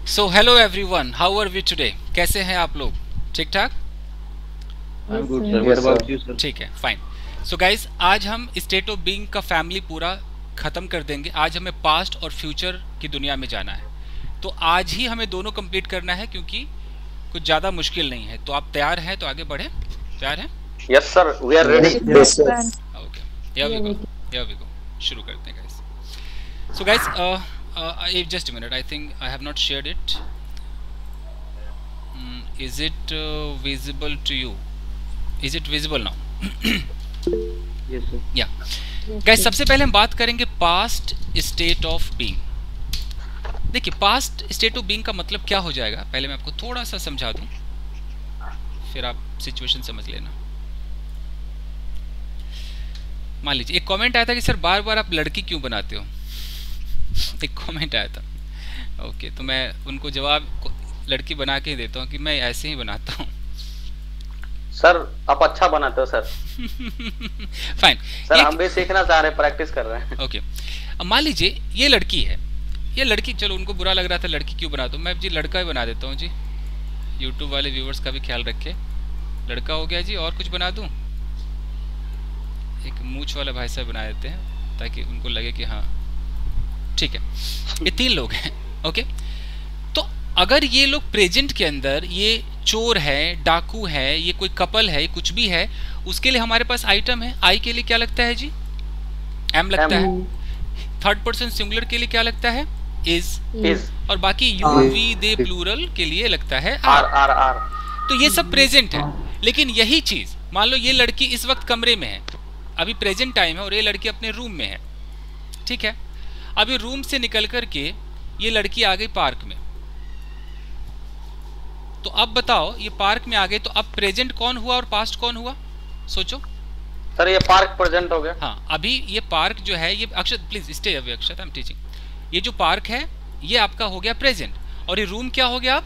So hello everyone, how are we today? कैसे हैं आप लोग? ठीक ठाक? I'm good, Yes, sir. sir. What about you, sir? ठीक है, फाइन. सो गाइज, आज हम स्टेट ऑफ बीइंग का फैमिली पूरा ख़त्म कर देंगे. आज हमें पास्ट और फ्यूचर की दुनिया में जाना है. तो आज ही हमें दोनों कंप्लीट करना है क्योंकि कुछ ज़्यादा मुश्किल नहीं है. तो आप तैयार हैं? तो आगे बढ़े. तैयार हैं? Yes, sir. We are ready. Yes, sir. Okay, here we go. शुरू करते हैं guys. So guys, just a minute. I think I have not shared it. Is it visible to you? Is it visible now? Yes, sir. Yeah. Guys, सबसे पहले हम बात करेंगे past state of being. देखिए, past state of being का मतलब क्या हो जाएगा, पहले मैं आपको थोड़ा सा समझा दूं, फिर आप सिचुएशन समझ लेना. मान लीजिए एक कमेंट आया था कि सर बार बार आप लड़की क्यों बनाते हो. एक कमेंट आया था. ओके, तो मैं उनको जवाब लड़की बना के ही देता हूँ कि मैं ऐसे ही बनाता हूँ. सर आप अच्छा बनाते हो सर. फाइन. सर हम भी सीखना चाह रहे हैं, प्रैक्टिस कर रहे हैं. ओके, अब मान लीजिए ये लड़की है. ये लड़की, चलो उनको बुरा लग रहा था लड़की क्यों बनाता हूँ, मैं जी लड़का ही बना देता हूँ जी. यूट्यूब वाले व्यूवर्स का भी ख्याल रखे. लड़का हो गया जी. और कुछ बना दूँ? एक मूछ वाला भाई साहब बना देते हैं ताकि उनको लगे कि हाँ ठीक है. ये 3 लोग हैं. ओके, तो अगर ये लोग प्रेजेंट के अंदर, ये चोर है, डाकू है, ये कोई कपल है, कुछ भी है, उसके लिए हमारे पास आइटम है. आई के लिए क्या लगता है जी? एम लगता है. थर्ड पर्सन सिंगुलर के लिए क्या लगता है? इज. और बाकी यू, वी, दे प्लूरल के लिए लगता है आर. Are are. तो ये सब प्रेजेंट है. लेकिन यही चीज मान लो ये लड़की इस वक्त कमरे में है, अभी प्रेजेंट टाइम है, और ये लड़की अपने रूम में है. ठीक है, अभी रूम से निकल करके ये लड़की आ गई पार्क में. तो अब बताओ, ये पार्क में आ गए तो अब प्रेजेंट कौन हुआ और पास्ट कौन हुआ? सोचो. सर ये पार्क प्रेजेंट हो गया. हाँ, अभी ये पार्क जो है, ये Akshat please stay away, Akshat I am teaching. ये जो पार्क है ये आपका हो गया प्रेजेंट, और ये रूम क्या हो गया? अब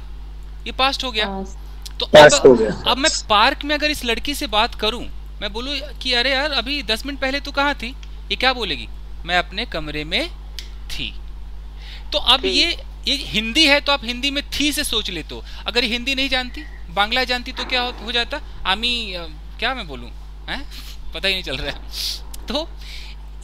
ये पास्ट हो गया. तो अब मैं पार्क में अगर इस लड़की से बात करूं, मैं बोलूं कि अरे यार अभी 10 मिनट पहले तू कहाँ थी, ये क्या बोलेगी? मैं अपने कमरे में थी. तो अब ये हिंदी है तो आप हिंदी में थी से सोच लेते हो. अगर हिंदी नहीं जानती, बांग्ला जानती, तो क्या हो जाता? आमी क्या मैं बोलूं, हैं पता ही नहीं चल रहा है. तो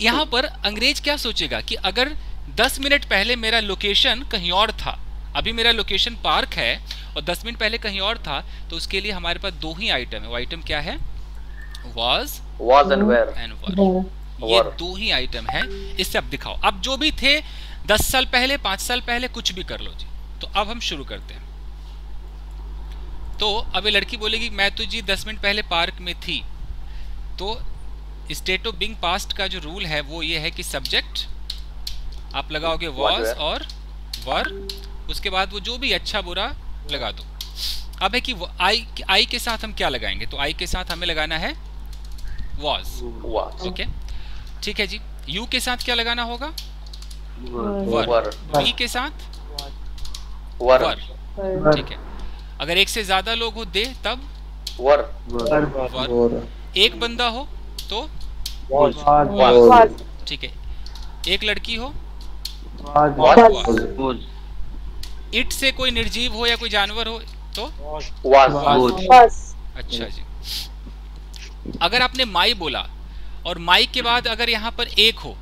यहाँ पर अंग्रेज क्या सोचेगा कि अगर 10 मिनट पहले मेरा लोकेशन कहीं और था, अभी मेरा लोकेशन पार्क है और 10 मिनट पहले कहीं और था, तो उसके लिए हमारे पास 2 ही आइटम है. वो आइटम क्या है? was and where. ये 2 ही आइटम है. इससे अब दिखाओ, अब जो भी थे 10 साल पहले, 5 साल पहले, कुछ भी कर लो जी. तो अब हम शुरू करते हैं. तो अब ये लड़की बोलेगी मैं तो जी 10 मिनट पहले पार्क में थी. तो स्टेट ऑफ बीइंग पास्ट का जो रूल है वो ये है कि सब्जेक्ट आप लगाओगे was और वर, उसके बाद वो जो भी अच्छा बुरा लगा दो. अब है कि आई के साथ हम क्या लगाएंगे? तो आई के साथ हमें लगाना है was. ओके, ठीक है जी. यू के साथ क्या लगाना होगा? वर. वी के साथ वर. ठीक है. अगर एक से ज्यादा लोग हो दे, तब वर. एक बंदा हो तो was. ठीक है. एक लड़की हो was. इट से कोई निर्जीव हो या कोई जानवर हो तो was. अच्छा जी. अगर आपने माई बोला और माई के बाद अगर यहाँ पर एक हो,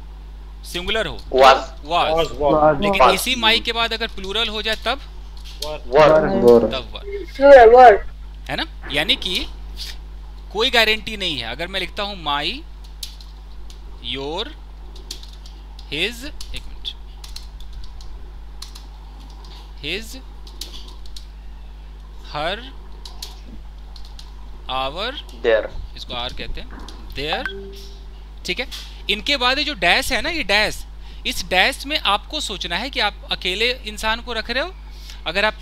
सिंगुलर हो, was. लेकिन इसी माई के बाद अगर प्लूरल हो जाए तब वर. है ना? यानी कि कोई गारंटी नहीं है. अगर मैं लिखता हूं माई, योर, हिज, एक minute, his, her, our, their, इसको आर कहते हैं, देयर. ठीक है. इनके बाद जो डैश है ना, ये डैश, इस डैश में आपको सोचना है कि आप अकेले इंसान को रख रहे हो. अगर आप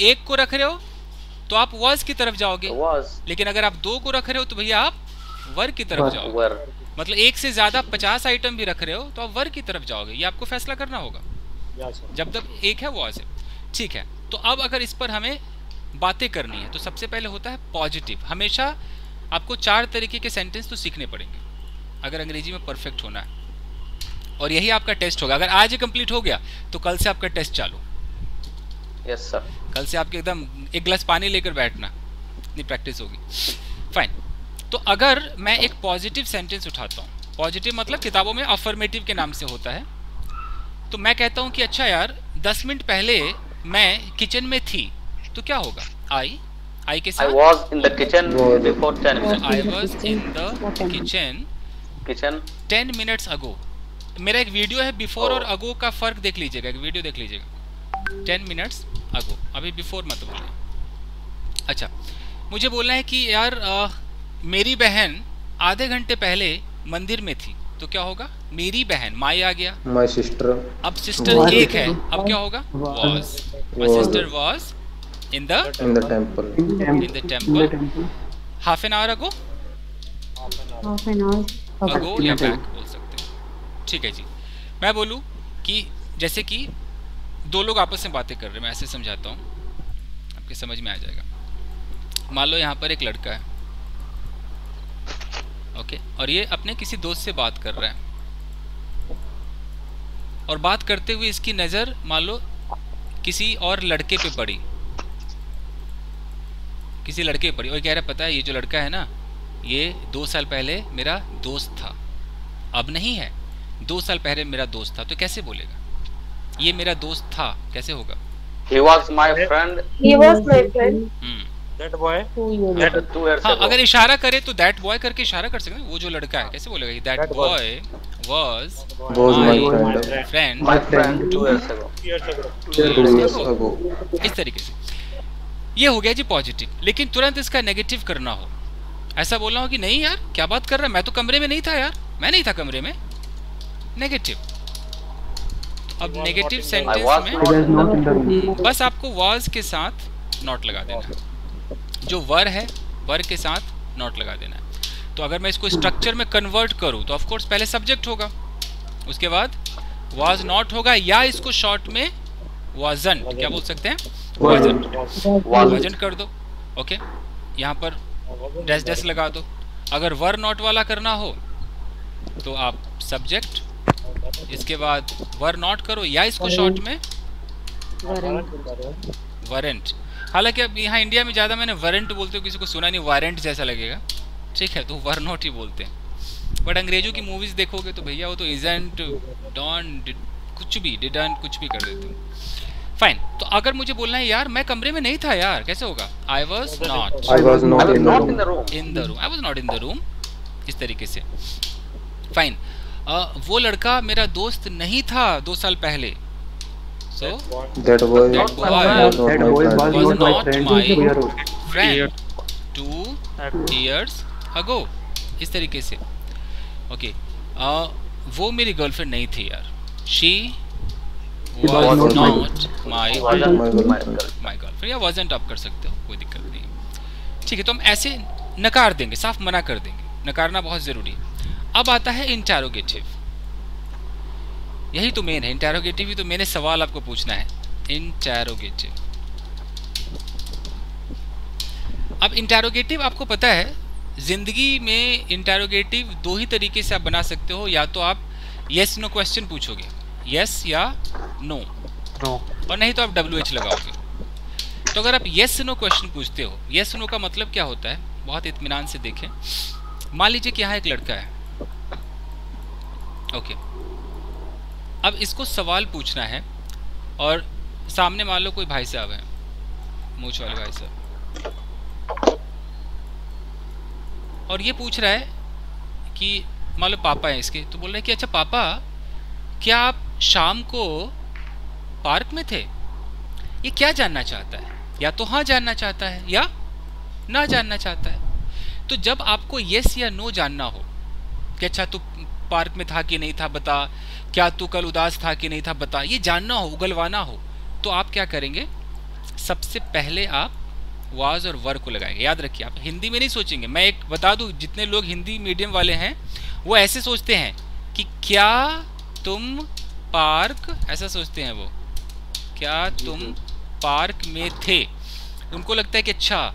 एक को रख रहे हो तो आप was की तरफ जाओगे, लेकिन अगर आप 2 को रख रहे हो तो भैया आप वर की तरफ जाओगे. मतलब एक से ज्यादा 50 आइटम भी रख रहे हो तो आप वर की तरफ जाओगे. ये आपको फैसला करना होगा जब तक एक है was है. ठीक है. तो अब अगर इस पर हमें बातें करनी है तो सबसे पहले होता है पॉजिटिव. हमेशा आपको 4 तरीके के सेंटेंस तो सीखने पड़ेंगे अगर अंग्रेजी में परफेक्ट होना है, और यही आपका टेस्ट होगा. अगर आज ही कंप्लीट हो गया तो कल से आपका टेस्ट चालू. Yes sir. कल से आपके एकदम एक गिलास पानी लेकर बैठना, इतनी प्रैक्टिस होगी। फाइन। तो अगर मैं एक पॉजिटिव सेंटेंस उठाता हूँ, पॉजिटिव मतलब किताबों में अफर्मेटिव के नाम से होता है, तो मैं कहता हूँ कि अच्छा यार 10 मिनट पहले मैं किचन में थी, तो क्या होगा? आई के साथ I was in the kitchen before 10 minutes. I was in the kitchen 10 minutes ago. मेरा एक वीडियो है, बिफोर और अगो का फर्क देख लीजिएगा, एक वीडियो देख लीजिएगा। 10 मिनट्स अगो, अभी बिफोर मत बोलिए। अच्छा, मुझे बोलना है कि यार मेरी बहन आधे घंटे पहले मंदिर में थी, तो क्या होगा? मेरी बहन, माई आ गया, माय सिस्टर। अब सिस्टर एक है, अब क्या होगा? was. My sister was in the temple. in the temple half an hour ago, ago या back बोल सकते हैं। ठीक है जी। मैं बोलूँ कि जैसे कि दो लोग आपस में बातें कर रहे हैं, मैं ऐसे समझाता हूँ, आपके समझ में आ जाएगा। मान लो यहाँ पर एक लड़का है, ओके, और ये अपने किसी दोस्त से बात कर रहा है, और बात करते हुए इसकी नज़र मान लो किसी और लड़के पे पड़ी, किसी लड़के पे पड़ी, और कह रहा पता है ये जो लड़का है ना, ये 2 साल पहले मेरा दोस्त था, अब नहीं है, 2 साल पहले मेरा दोस्त था। तो कैसे बोलेगा? ये मेरा दोस्त था, कैसे होगा? He was my friend. He was my friend. That boy. 2 years हाँ, ago. अगर इशारा करे तो दैट बॉय करके इशारा कर सकते हैं। वो जो लड़का है कैसे बोलेगा? That boy was my friend My friend 2 years ago. 2 years ago। इस तरीके से ये हो गया जी पॉजिटिव। लेकिन तुरंत इसका नेगेटिव करना हो, ऐसा बोलना हो कि नहीं यार क्या बात कर रहा है, मैं तो कमरे में नहीं था यार, मैं नहीं था कमरे में, नेगेटिव। अब नेगेटिव सेंटेंस में बस आपको was के साथ नॉट लगा देना है, जो वर है वर के साथ नॉट लगा देना है। तो अगर मैं इसको स्ट्रक्चर में कन्वर्ट करूं तो ऑफ कोर्स पहले सब्जेक्ट होगा, उसके बाद was not होगा, या इसको शॉर्ट में wasn't, क्या बोल सकते हैं? wasn't कर दो, ओके, यहाँ पर डैश डैश लगा दो। अगर वर नॉट वाला करना हो तो आप सब्जेक्ट, इसके बाद वर नॉट करो, या इसको शॉर्ट में वारंट। हालांकि अब यहाँ इंडिया में ज़्यादा मैंने वारंट बोलते हो, किसी को सुना नहीं, वारंट जैसा लगेगा, ठीक है, तो वर नॉट ही बोलते हैं। बट अंग्रेजों की मूवीज़ देखोगे तो भैया वो तो इजंट, डॉन, कुछ भी, डिडंट, कुछ भी कर देते हो। फाइन। तो अगर मुझे बोलना है यार मैं कमरे में नहीं था यार, कैसे होगा? आई was not in the room. In the room, I was not in the room, इस तरीके से। फाइन। वो लड़का मेरा दोस्त नहीं था 2 साल पहले, सो That boy that boy was not my friend 2 years ago, इस तरीके से। ओके, वो मेरी गर्लफ्रेंड नहीं थी यार, she was not my girlfriend, या wasn't आप कर सकते हो, कोई दिक्कत नहीं है। ठीक है, तो हम ऐसे नकार देंगे, साफ मना कर देंगे, नकारना बहुत ज़रूरी है। अब आता है इंटरोगेटिव, यही तो मेन है, इंटरोगेटिव ही तो मैंने सवाल आपको पूछना है, इंटरोगेटिव। अब इंटरोगेटिव आपको पता है जिंदगी में इंटरोगेटिव 2 ही तरीके से आप बना सकते हो, या तो आप यस नो क्वेश्चन पूछोगे, यस या नो, और नहीं तो आप WH लगाओगे। तो अगर आप यस नो क्वेश्चन पूछते हो, यस नो का मतलब क्या होता है, बहुत इत्मीनान से देखें। मान लीजिए कि यहाँ एक लड़का है, ओके, अब इसको सवाल पूछना है, और सामने मान लो कोई भाई साहब है, मूंछ वाले भाई साहब, और ये पूछ रहा है कि मान लो पापा है इसके, तो बोल रहे हैं कि अच्छा पापा क्या आप शाम को पार्क में थे? ये क्या जानना चाहता है, या तो हाँ जानना चाहता है या ना जानना चाहता है। तो जब आपको यस या नो जानना हो कि अच्छा तू पार्क में था कि नहीं था बता, क्या तू कल उदास था कि नहीं था बता, ये जानना हो, उगलवाना हो, तो आप क्या करेंगे? सबसे पहले आप वाज और वर को लगाएंगे। याद रखिए, आप हिंदी में नहीं सोचेंगे। मैं एक बता दूं, जितने लोग हिंदी मीडियम वाले हैं वो ऐसे सोचते हैं कि क्या तुम पार्क, ऐसा सोचते हैं वो, क्या तुम पार्क में थे। उनको लगता है कि अच्छा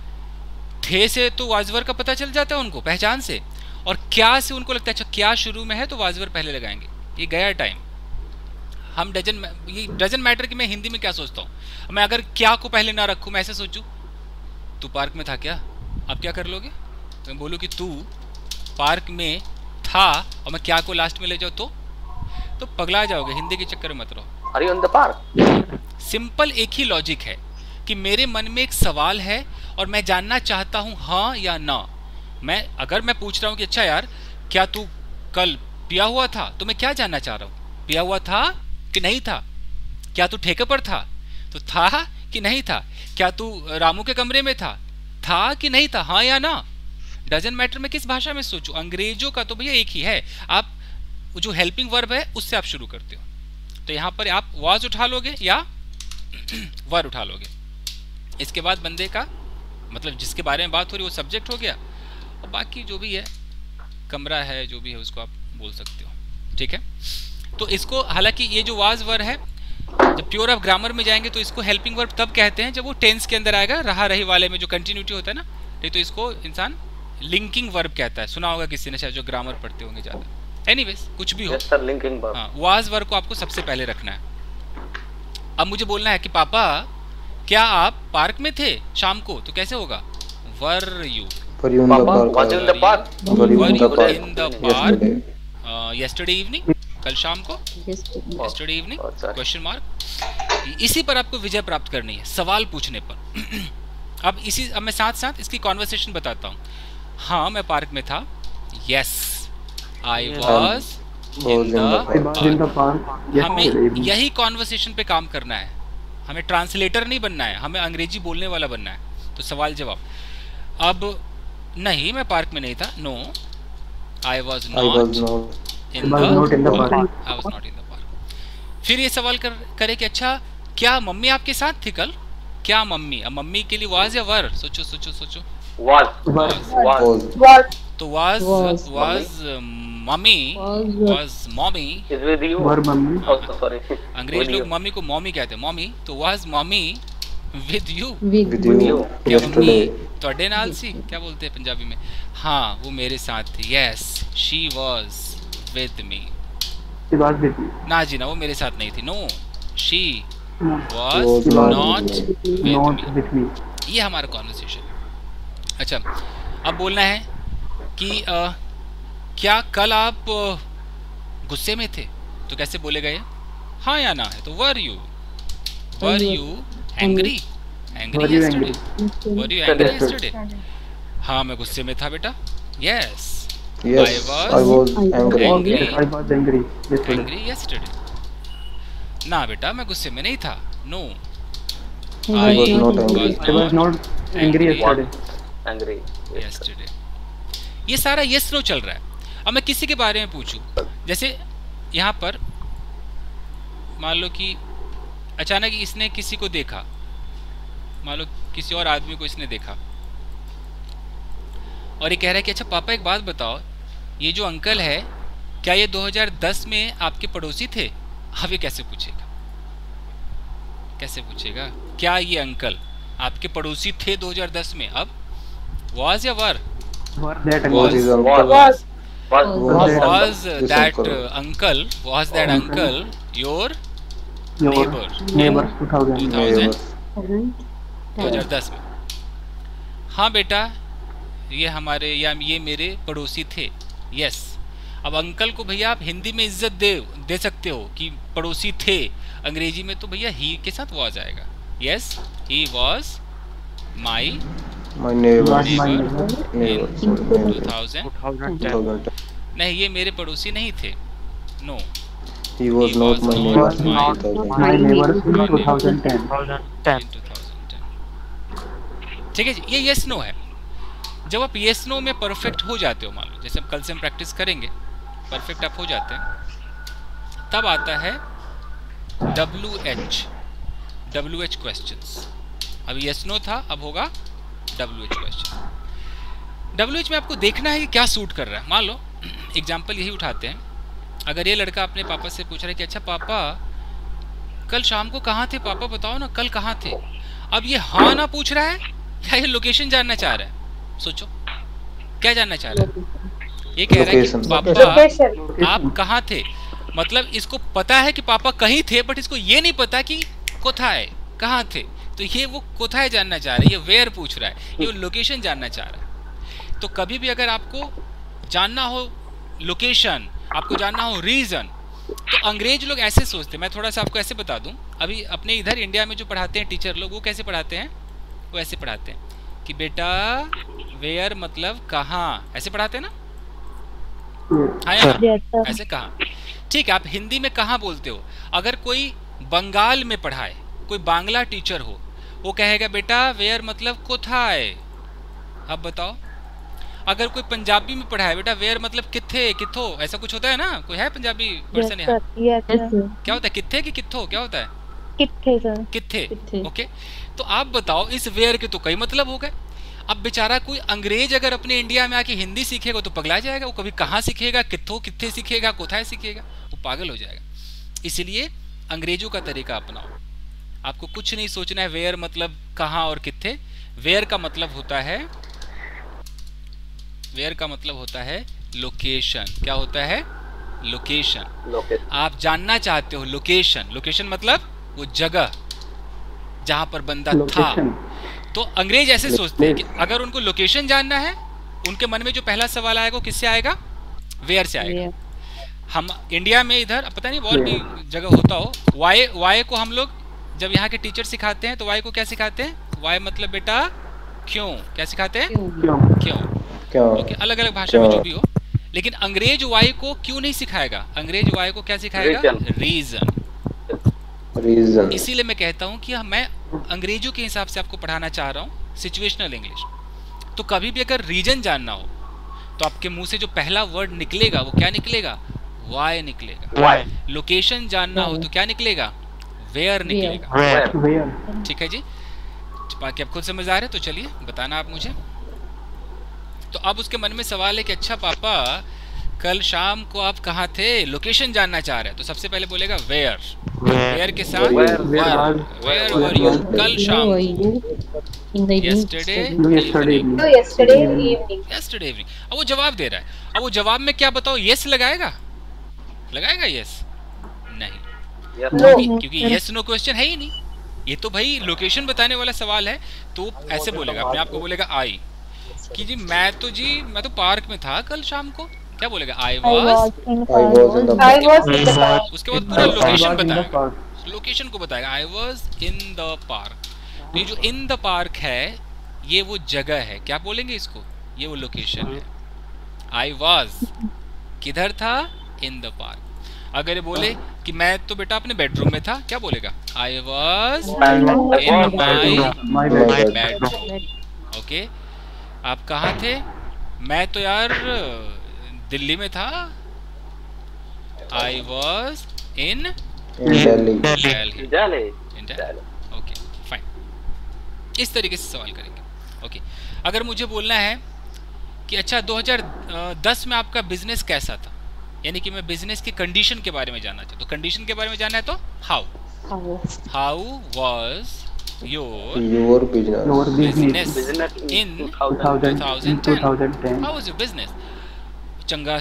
थे से तो वाजवर का पता चल जाता है उनको पहचान से, और क्या से उनको लगता है अच्छा क्या शुरू में है तो वाजवर पहले लगाएंगे। ये गया टाइम। हम डजन मैटर कि मैं हिंदी में क्या सोचता हूँ। मैं अगर क्या को पहले ना रखूँ, मैं ऐसे सोचूं तू पार्क में था क्या, आप क्या कर लोगे? तो मैं बोलूँ कि तू पार्क में था और मैं क्या को लास्ट में ले जाऊँ तो पगला जाओगे। हिंदी के चक्कर में मत रहो। Are you in the park? Simple एक ही लॉजिक है कि मेरे मन में एक सवाल है और मैं जानना चाहता हूँ हाँ या ना। अगर मैं पूछ रहा हूँ कि अच्छा यार क्या तू कल पिया हुआ था, तो मैं क्या जानना चाह रहा हूँ, पिया हुआ था कि नहीं था? क्या तू ठेके पर था, तो था कि नहीं था? क्या तू रामू के कमरे में था कि नहीं था, हाँ या ना? डजंट मैटर मैं किस भाषा में सोचूं। अंग्रेजों का तो भैया एक ही है, आप जो हेल्पिंग वर्ब है उससे आप शुरू करते हो। तो यहाँ पर आप वाज उठा लोगे या वर उठा लोगे। इसके बाद बंदे का मतलब जिसके बारे में बात हो रही है वो सब्जेक्ट हो गया, और बाकी जो भी है कमरा है जो भी है उसको आप बोल सकते हो। ठीक है, तो इसको हालांकि ये जो वाज वर है जब प्योर ऑफ ग्रामर में जाएंगे तो इसको हेल्पिंग वर्ब तब कहते हैं जब वो टेंस के अंदर आएगा, रहा रही वाले में जो कंटिन्यूटी होता है ना, तो इसको इंसान लिंकिंग वर्ब कहता है। सुना होगा किसी ने शायद जो ग्रामर पढ़ते होंगे ज्यादा। एनीवेज कुछ भी हो, yes, sir, linking verb. हाँ, वाज वर्ब को आपको सबसे पहले रखना है। अब मुझे बोलना है कि पापा क्या आप पार्क में थे शाम को, तो कैसे होगा? वर यू yesterday evening, कल शाम को, yesterday evening क्वेश्चन मार्क। इसी पर आपको विजय प्राप्त करनी है सवाल पूछने पर। अब मैं साथ साथ इसकी कॉन्वर्सेशन बताता हूँ। हाँ मैं पार्क में था, yes I was in the park. हमें यही कॉन्वर्सेशन पे काम करना है, हमें ट्रांसलेटर नहीं बनना है, हमें अंग्रेजी बोलने वाला बनना है। तो सवाल जवाब। अब नहीं मैं पार्क में नहीं था, no I was not in the park. फिर ये सवाल करे कि अच्छा क्या मम्मी आपके साथ थी कल? क्या मम्मी? अब मम्मी के लिए वाज या वर? सोचो सोचो सोचो। तो वाज मम्मी, वाज मॉमी। अंग्रेज लोग मम्मी को मॉमी कहते हैं, मॉमी। तो वाज मॉमी विद यू? क्या मम्मी तोड़े नाल सी, क्या बोलते हैं पंजाबी में? हाँ वो मेरे साथ थी, yes she was with me. ना जी ना, वो मेरे साथ नहीं थी, no she was not with me। ये हमारा कॉन्वर्सेशन। अच्छा अब बोलना है कि क्या कल आप गुस्से में थे, तो कैसे बोलेगा ये? हाँ या ना है तो वर यू एंग्री yesterday? हाँ मैं गुस्से में था बेटा, yes I was angry yesterday। ना बेटा मैं गुस्से में नहीं था, no I was not angry yesterday। ये सारा यस नो चल रहा है। अब मैं किसी के बारे में पूछूं, जैसे यहाँ पर मान लो कि अचानक इसने किसी को देखा, मान लो किसी और आदमी को इसने देखा और ये कह रहा है कि अच्छा पापा एक बात बताओ, ये जो अंकल है क्या ये 2010 में आपके पड़ोसी थे? अब ये कैसे पूछेगा? क्या ये अंकल आपके पड़ोसी थे 2010 में? अब वाज या वर? Was that uncle your neighbor 2010 में? हाँ बेटा ये मेरे पड़ोसी थे, यस। अब अंकल को भैया आप हिंदी में इज्जत दे सकते हो कि पड़ोसी थे, अंग्रेजी में तो भैया ही के साथ वाज आएगा, yes he was my neighbour in 2010। नहीं ये मेरे पड़ोसी नहीं थे, no he was not my neighbor in 2010। ठीक है जी, ये यस नो है। जब आप यस नो में परफेक्ट हो जाते हो, मान लो जैसे कल से हम प्रैक्टिस करेंगे, परफेक्ट आप हो जाते हैं, तब आता है WH क्वेश्चंस। अब यस नो था, अब होगा WH क्वेश्चन। WH में आपको देखना है कि क्या सूट कर रहा है। मान लो एग्जांपल यही उठाते हैं, अगर ये लड़का अपने पापा से पूछ रहा है कि अच्छा पापा कल शाम को कहाँ थे, पापा बताओ ना कल कहाँ थे। अब ये हाँ ना पूछ रहा है या ये लोकेशन जानना चाह रहा है? सोचो क्या जानना चाह रहा है? ये कह रहा है कि पापा आप कहाँ थे? मतलब इसको पता है कि पापा कहीं थे, बट इसको ये नहीं पता कि कोथाय कहाँ थे। तो ये वो कोथाय जानना चाह रहा है, ये वेयर पूछ रहा है, ये लोकेशन जानना चाह रहा है। तो कभी भी अगर आपको जानना हो लोकेशन, आपको जानना हो रीजन, तो अंग्रेज लोग ऐसे सोचते हैं। मैं थोड़ा सा आपको ऐसे बता दूं, अभी अपने इधर इंडिया में जो पढ़ाते हैं टीचर लोग, वो कैसे पढ़ाते हैं, वो ऐसे पढ़ाते हैं कि बेटा वेयर मतलब कहाँ, ऐसे पढ़ाते हैं ना, हाँ या ना, ऐसे कहाँ। ठीक है, आप हिंदी में कहाँ बोलते हो। अगर कोई बंगाल में पढ़ाए, कोई बांग्ला टीचर हो, वो कहेगा बेटा वेयर मतलब कोथाय। अब बताओ, अगर कोई पंजाबी में पढ़ाए, बेटा वेयर मतलब किथे, किथो, ऐसा कुछ होता है ना। कोई है पंजाबी पर्सन यहाँ? क्या होता है, किथे कि किथो, क्या होता है? किथे सर, किथे। ओके, तो आप बताओ, इस वेयर के तो कई मतलब हो गए। अब बेचारा कोई अंग्रेज अगर अपने इंडिया में आके हिंदी सीखेगा तो पगला जाएगा। वो कभी कहाँ सीखेगा, किथो किथे सीखेगा, कोथाय सीखेगा, वो पागल हो जाएगा। इसलिए अंग्रेजों का तरीका अपनाओ। आपको कुछ नहीं सोचना है वेयर मतलब कहाँ और किथे। वेयर का मतलब होता है, वेयर का मतलब होता है लोकेशन। क्या होता है? लोकेशन। आप जानना चाहते हो लोकेशन, लोकेशन मतलब वो जगह जहां पर बंदा था। तो अंग्रेज ऐसे सोचते हैं कि अगर उनको लोकेशन जानना है, उनके मन में जो पहला सवाल आएगा वो किससे आएगा? वेयर से आएगा। हम इंडिया में इधर पता नहीं और भी जगह होता हो, वाई को हम लोग जब यहाँ के टीचर सिखाते हैं तो वाई को क्या सिखाते हैं? वाई मतलब बेटा क्यों। क्या सिखाते हैं? क्यों। ओके, अलग अलग भाषा में जो भी हो, लेकिन अंग्रेज वाई को क्यों नहीं सिखाएगा? अंग्रेज वाई को क्या सिखाएगा? रीजन। इसीलिए मैं कहता हूँ कि मैं अंग्रेजों के हिसाब से आपको पढ़ाना चाह रहा हूँ, सिचुएशनल इंग्लिश। तो कभी भी अगर रीजन जानना हो तो आपके मुंह से जो पहला वर्ड निकलेगा वो क्या निकलेगा? वाई निकलेगा। लोकेशन जानना हो तो क्या निकलेगा? वेयर निकलेगा। ठीक है जी, बाकी आप खुद समझ आ रहे, तो चलिए बताना आप मुझे। तो अब उसके मन में सवाल है कि अच्छा पापा कल शाम को आप कहाँ थे, लोकेशन जानना चाह रहे हैं। तो सबसे पहले बोलेगा वेयर, वेयर के साथ वेयर वर यू कल शाम, यस्टरडे इवनिंग। अब वो जवाब दे रहा है। अब वो जवाब में क्या बताओ, यस लगाएगा? लगाएगा यस? नहीं, क्योंकि यस नो क्वेश्चन है ही नहीं। ये तो भाई लोकेशन बताने वाला सवाल है। तो ऐसे बोलेगा, अपने आप को बोलेगा आई, कि जी मैं तो पार्क में था कल शाम को। क्या बोलेगा? आई वॉज इन द पार्क। उसके बाद पूरा लोकेशन बताएगा, लोकेशन को बताएगा आई वॉज इन द पार्क। तो ये जो इन द पार्क है ये वो जगह है, क्या बोलेंगे इसको? ये वो लोकेशन है। आई वॉज किधर था? इन द पार्क। अगर ये बोले कि मैं तो बेटा अपने बेडरूम में था, क्या बोलेगा? आई was in my bedroom. Okay, आप कहाँ थे? मैं तो यार दिल्ली में था। आई was in Delhi. Okay fine, इस तरीके से सवाल करेंगे। ओके, अगर मुझे बोलना है कि अच्छा 2010 में आपका बिजनेस कैसा था, यानी कि मैं बिजनेस की कंडीशन के बारे में जानना चाहता हूँ। तो कंडीशन के बारे में जानना है तो how was your business in 2010? How was your business? चंगा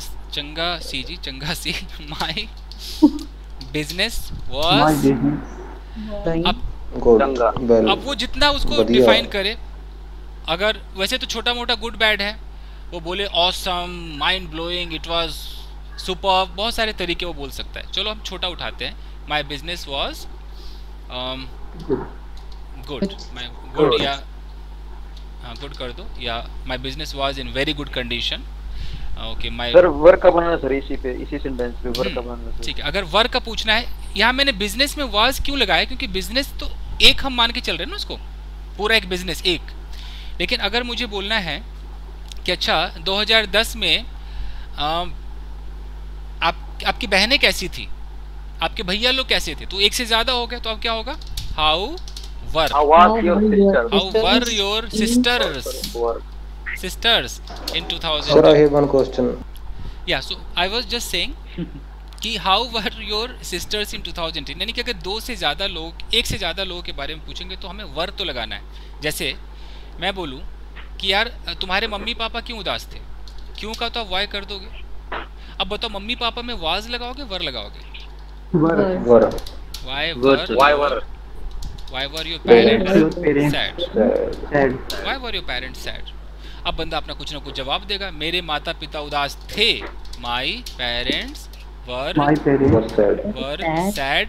सी माय बिजनेस वाज। अब वो जितना उसको डिफाइन करे, अगर वैसे तो छोटा मोटा गुड बैड है, वो बोले awesome, mind blowing, it was super, बहुत सारे तरीके वो बोल सकता है। चलो हम छोटा उठाते हैं, माई बिजनेस वॉज गुड। मैं गुड या हाँ गुड कर दो, या my business was in very good condition. Okay, my sir work का बनना सर, इसी सेंटेंस पे वर्क का बनना। ठीक है, अगर वर्क का पूछना है, यहाँ मैंने बिजनेस में वॉज क्यों लगाया? क्योंकि बिजनेस तो एक हम मान के चल रहे हैं ना उसको, पूरा एक बिजनेस एक। लेकिन अगर मुझे बोलना है कि अच्छा 2010 में आपकी बहनें कैसी थी, आपके भैया लोग कैसे थे, तो एक से ज्यादा हो गया, तो अब क्या होगा? How were your sisters in 2010? Sir, I have one question. Yeah, so I was just saying कि how were your sisters in 2010, यानी कि अगर दो से ज़्यादा लोग, एक से ज़्यादा लोगों के बारे में पूछेंगे तो हमें वर तो लगाना है। जैसे मैं बोलूँ कि यार तुम्हारे मम्मी पापा क्यों उदास थे, क्यों का तो आप वाई कर दोगे। अब बताओ मम्मी पापा में वाज लगाओगे वर लगाओगे? वर। Why Why were? Why were your parents parents sad? sad. Why were your parents sad? अब बंदा अपना कुछ ना कुछ जवाब देगा। मेरे माता पिता उदास थे। My parents were My parents sad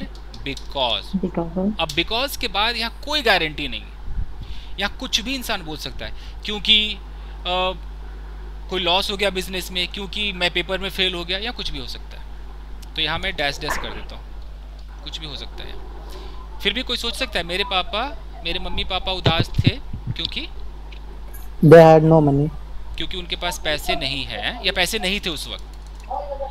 because. अब because के बाद यहाँ कोई गारंटी नहीं, यहाँ कुछ भी इंसान बोल सकता है, क्योंकि कोई लॉस हो गया बिजनेस में, क्योंकि मैं पेपर में फेल हो गया, या कुछ भी हो सकता है। तो यहाँ मैं डैश डैश कर देता हूँ, कुछ भी हो सकता है। फिर भी कोई सोच सकता है मेरे मम्मी पापा उदास थे क्योंकि they had no money, क्योंकि उनके पास पैसे नहीं है, या पैसे नहीं थे उस वक्त।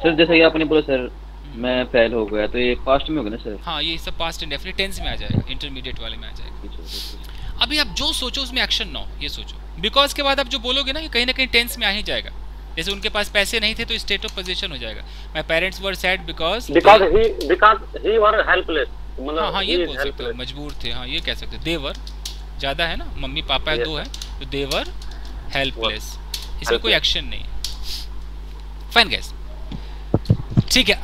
सर जैसे कि आपने बोला सर मैं फेल हो गया, तो ये पास्ट में होगा ना सर? हाँ, ये सब पास्ट इंडेफिनिट टेंस में आ जाएगा, इंटरमीडिएट वाले में आ जाएगा। अभी आप जो सोचो उसमें एक्शन ना हो, ये सोचो। बिकॉज के बाद आप जो बोलोगे ना, ये कहीं ना कहीं टेंस में आ ही जाएगा। जैसे उनके पास पैसे नहीं थे तो स्टेट ऑफ पोजीशन हो जाएगा। My parents were sad because he were helpless. हाँ, ये बोल सकते हो, मजबूर थे। हाँ, ये कह सकते हो। देवर ज्यादा है ना, मम्मी पापा है, दो है, तो देवर हेल्पलेस। इसमें कोई एक्शन नहीं है। फाइन गाइस, ठीक है।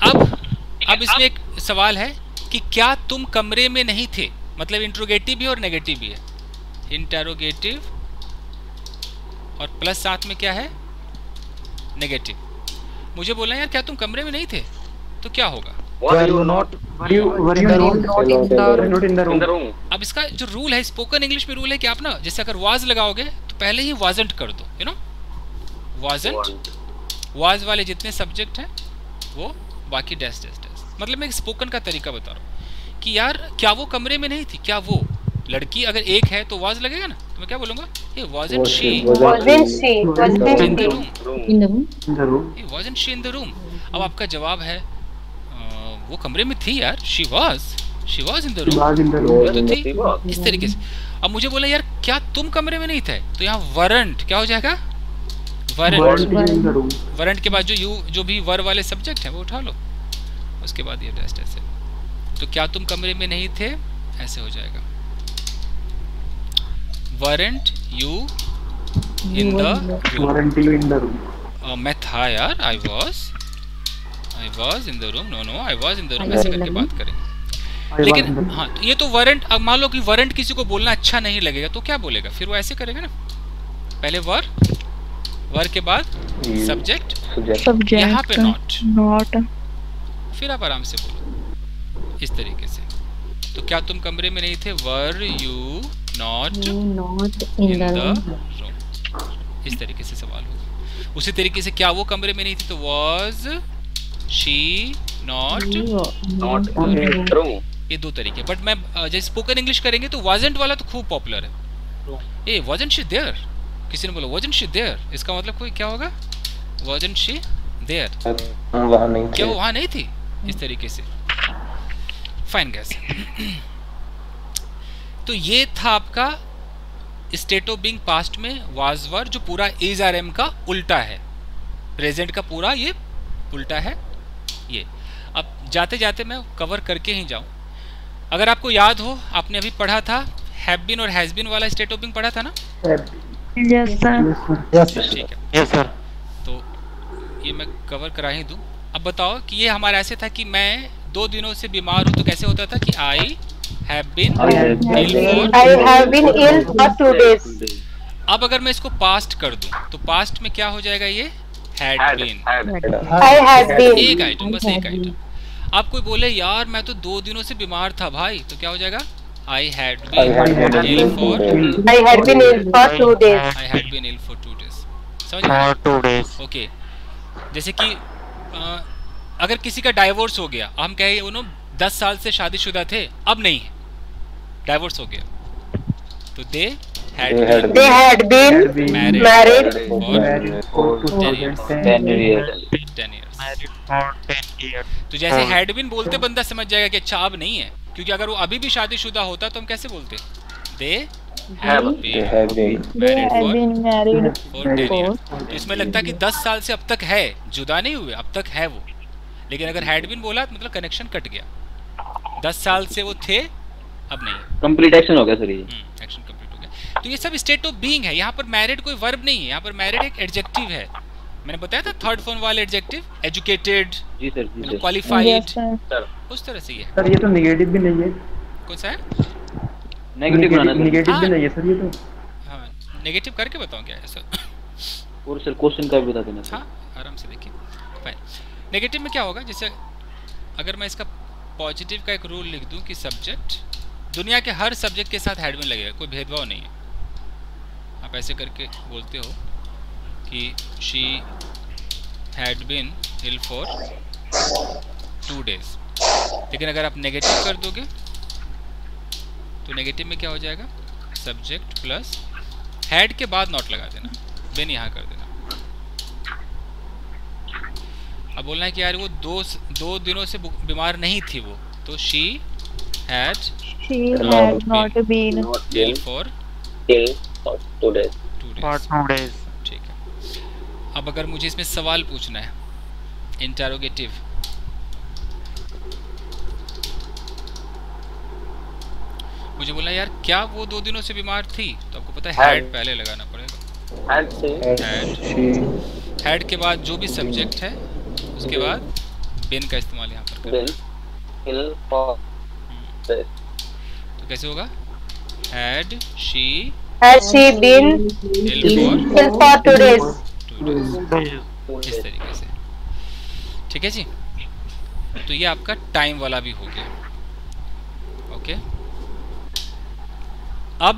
अब इसमें एक सवाल है कि क्या तुम कमरे में नहीं थे, मतलब इंट्रोगेटिव भी और नेगेटिव भी है। इंटरोगेटिव और प्लस साथ में क्या है, नेगेटिव। मुझे बोलना यार क्या तुम कमरे में नहीं थे, तो क्या होगा? Were you not were you not in the room? अब इसका जो रूल है स्पोकन इंग्लिश में, रूल है कि आप ना जैसे अगर वाज लगाओगे तो पहले ही वाजंट कर दो, यू नो, वाजंट। वाज वाले जितने सब्जेक्ट हैं वो बाकी डैश डैश डैश। मतलब मैं स्पोकन का तरीका बता रहा हूँ कि यार क्या वो कमरे में नहीं थी, क्या वो लड़की अगर एक है तो वाज लगेगा ना, तो मैं क्या बोलूंगा, ये wasn't she in the room, ये wasn't she in the room. अब आपका जवाब है वो कमरे में थी यार, she was in the room, तो थी, इस तरीके से। अब मुझे बोला यार क्या तुम कमरे में नहीं थे, तो यहाँ वरंट क्या हो जाएगा, वरंट के बाद जो भी वर वाले सब्जेक्ट है वो उठा लो, उसके बाद ये टेस्ट ऐसे। तो क्या तुम कमरे में नहीं थे, ऐसे हो जाएगा, weren't you in the room. मैं था यार, I was in the room, no I was in the room, ऐसे करके बात करेंगे। लेकिन हाँ, ये तो वरंट। अब मान लो कि वरंट किसी को बोलना अच्छा नहीं लगेगा तो क्या बोलेगा, फिर वो ऐसे करेगा ना, पहले वर के बाद सब्जेक्ट, यहाँ पे नॉट, फिर आप आराम से बोलो इस तरीके से। तो क्या तुम कमरे में नहीं थे, were you not in the room, इस तरीके से सवाल होगा। उसी तरीके से क्या वो कमरे में नहीं थी, तो was she not in the room. ये दो तरीके। बट मैं जैसे स्पोकन इंग्लिश करेंगे तो वाजंट वाला तो खूब पॉपुलर है। ए वाजंट शी देयर, किसी ने बोला वाजंट शी देयर, इसका मतलब कोई क्या होगा, वाजंट शी देयर, क्या वो वहाँ नहीं थी, इस तरीके से। फाइन गाइस, तो ये था आपका स्टेट ऑफ बीइंग पास्ट में वाज वर, जो पूरा इज आर एम का उल्टा है। प्रेजेंट का पूरा ये उल्टा है ये। अब जाते जाते मैं कवर करके ही जाऊं। अगर आपको याद हो, आपने अभी पढ़ा था हैव बीन और हैज बीन वाला स्टेट ऑफ बीइंग पढ़ा था ना? यस सर, ठीक है, Yes sir. तो ये मैं कवर करा ही दूं। अब बताओ कि ये हमारा ऐसे था कि मैं 2 दिनों से बीमार हूं, तो कैसे होता था कि I have been ill for 2 days. अब अगर मैं इसको पास्ट कर दूं तो पास्ट में क्या हो जाएगा, ये had been. I had been. एक आइटम, बस एक आइटम। आप कोई बोले यार मैं तो 2 दिनों से बीमार था भाई, तो क्या हो जाएगा, I had been ill for 2 days. I had been ill for 2 days। समझ 2 days। ओके, जैसे कि अगर किसी का डाइवोर्स हो गया, हम कहे उन्होंने 10 साल से शादीशुदा थे, अब नहीं है, डाइवोर्स हो गया, तो दे had been married for 10 years। तो जैसे हैड बीन बोलते बंदा समझ जाएगा कि अच्छा अब नहीं है, क्योंकि अगर वो अभी भी शादीशुदा होता तो हम कैसे बोलते, दे have been married for 10 years। तो इसमें लगता है कि 10 साल से अब तक है, जुदा नहीं हुए, अब तक है वो। लेकिन अगर हैड बीन बोला तो मतलब कनेक्शन कट गया, 10 साल से वो थे, अब नहीं। कंप्लीट एक्शन हो गया सर, ये एक्शन कंप्लीट हो गया। तो ये सब स्टेट ऑफ बीइंग है। यहाँ पर मैरिड कोई वर्ब नहीं है, यहाँ पर मैरिड एक एडजेक्टिव है। मैंने बताया था थर्ड फॉर्म वाले एडजेक्टिव, एजुकेटेड, जी सर, जी सर, क्वालिफाइड, सर उस तरह से ये सर ये तो नेगेटिव भी नहीं है, कौन सा है? नेगेटिव बनाना सर। नेगेटिव भी हाँ। नहीं है सर ये तो। हाँ, नेगेटिव करके बताऊं क्या है सर? और सर क्वेश्चन का भी बता देना सर। हाँ, आराम से देखिए। फाइन। नेगेटिव में क्या होगा, जैसे अगर मैं इसका पॉजिटिव का एक रूल लिख दूं कि सब्जेक्ट, दुनिया के हर सब्जेक्ट के साथ हैड बीन लगेगा, कोई भेदभाव नहीं है। आप ऐसे करके बोलते हो कि she had been ill for 2 days, लेकिन अगर आप नेगेटिव कर दोगे तो नेगेटिव में क्या हो जाएगा, सब्जेक्ट प्लस हैड के बाद नॉट लगा देना, बिन यहाँ कर देना। अब बोलना है कि यार वो दो दिनों से बीमार नहीं थी वो, तो she had not been ill for till 2 days. 2 days। ठीक है। अब अगर मुझे इसमें सवाल पूछना है, इंटरोगेटिव, मुझे बोला यार क्या वो 2 दिनों से बीमार थी, तो आपको पता है हैड पहले लगाना पड़ेगा। हैड के बाद जो भी सब्जेक्ट है उसके बाद बिन का इस्तेमाल यहाँ पर करना है। Ill for days. तो कैसे होगा, had she been ill ill for 2 days? for 2 days, इस तरीके से। ठीक है जी, तो ये आपका टाइम वाला भी हो गया। ओके, अब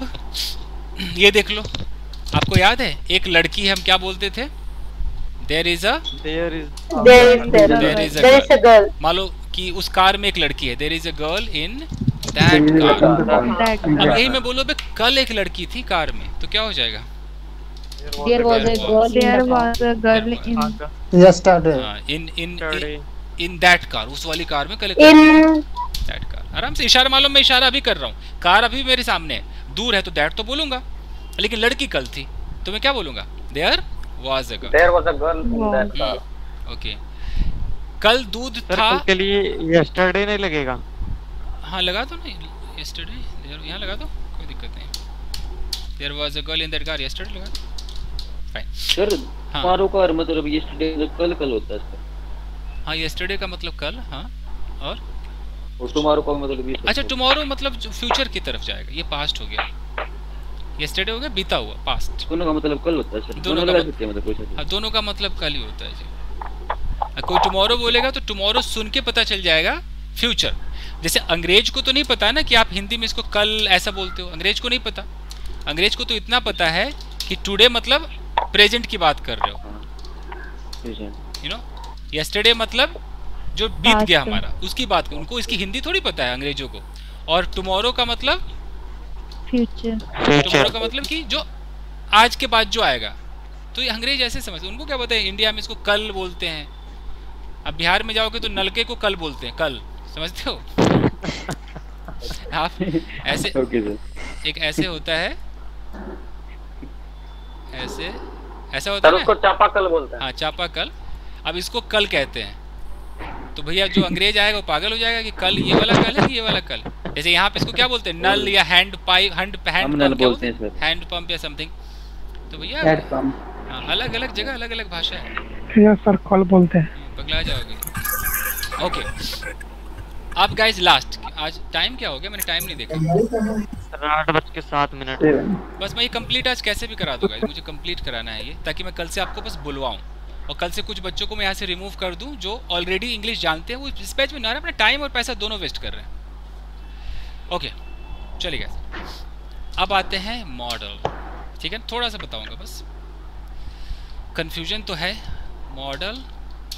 ये देख लो, आपको याद है एक लड़की है, हम क्या बोलते थे, देयर इज अ girl. मान लो कि उस कार में एक लड़की है, there is a girl in that car. अब यही मैं बोलूं बे कल एक लड़की थी कार में, तो क्या हो जाएगा, there was a girl in yesterday in that car, उस वाली कार में कल In दैट कार। आराम से इशारा, मालूम मैं इशारा अभी कर रहा हूँ, कार अभी मेरे सामने है, दूर है तो दैट तो बोलूंगा, लेकिन लड़की कल थी तो मैं क्या बोलूंगा, there was a girl. There was a girl in that car. Okay, कल दूध था के लिए यस्टरडे नहीं लगेगा। हाँ लगा दो ना, यस्टरडे यहाँ लगा दो, कोई दिक्कत नहीं। There was a girl in that car, yesterday लगा दो। फाइन। सर हाँ। टुमारो का मतलब यस्टरडे कल कल होता है सर, हाँ यस्टरडे का मतलब कल, हाँ, और टुमारो का मतलब ये। अच्छा टुमारो मतलब जो फ्यूचर की तरफ जाएगा, ये पास्ट हो गया, यस्टरडे हो गया बीता हुआ, पास्ट। दोनों का मतलब कल होता है सर, दोनों दोनों का लगा सकते हैं मतलब कोई सा। हाँ, दोनों का मतलब कल ही होता है जी। कोई टुमारो बोलेगा तो टुमारो सुन के पता चल जाएगा फ्यूचर। जैसे अंग्रेज को तो नहीं पता ना कि आप हिंदी में इसको कल ऐसा बोलते हो, अंग्रेज को नहीं पता। अंग्रेज को तो इतना पता है कि टुडे मतलब प्रेजेंट की बात कर रहे हो, यू नो, यस्टरडे मतलब जो बीत गया हमारा, उसकी बात कर, उनको इसकी हिंदी थोड़ी पता है अंग्रेजों को। और टुमारो का मतलब future टुमारो का मतलब कि जो आज के बाद जो आएगा, तो ये अंग्रेज ऐसे समझते, उनको क्या पता है इंडिया में इसको कल बोलते हैं। अब बिहार में जाओगे तो नलके को कल बोलते हैं, कल, समझते हो आप ऐसे। Okay sir. एक ऐसे होता है, ऐसा होता सर है उसको ना, चापाकल बोलते हैं। हाँ चापाकल। अब इसको कल कहते हैं, तो भैया जो अंग्रेज आएगा वो पागल हो जाएगा कि कल ये वाला कल है कि ये वाला कल। जैसे यहाँ पे इसको क्या बोलते हैं, नल या हैंड पाइप, हैंड पंप बोलते हैं, हैंड पंप या समथिंग। तो भैया हाँ, अलग अलग जगह अलग अलग भाषा है। यस सर, कल बोलते हैं। पगला जाओगे। ओके, अब गाइस लास्ट, आज टाइम क्या हो गया, मैंने टाइम नहीं देखा। 8:07। बस मैं ये कंप्लीट आज कैसे भी करा दूंगा, मुझे कंप्लीट कराना है ये, ताकि मैं कल से आपको बस बुलवाऊं, और कल से कुछ बच्चों को मैं यहाँ से रिमूव कर दूं जो ऑलरेडी इंग्लिश जानते हैं, वो इस बैच में ना अपना टाइम और पैसा दोनों वेस्ट कर रहे हैं। ओके चलिए, अब आते हैं मॉडल। ठीक है, थोड़ा सा बताऊंगा बस, कंफ्यूजन तो है। मॉडल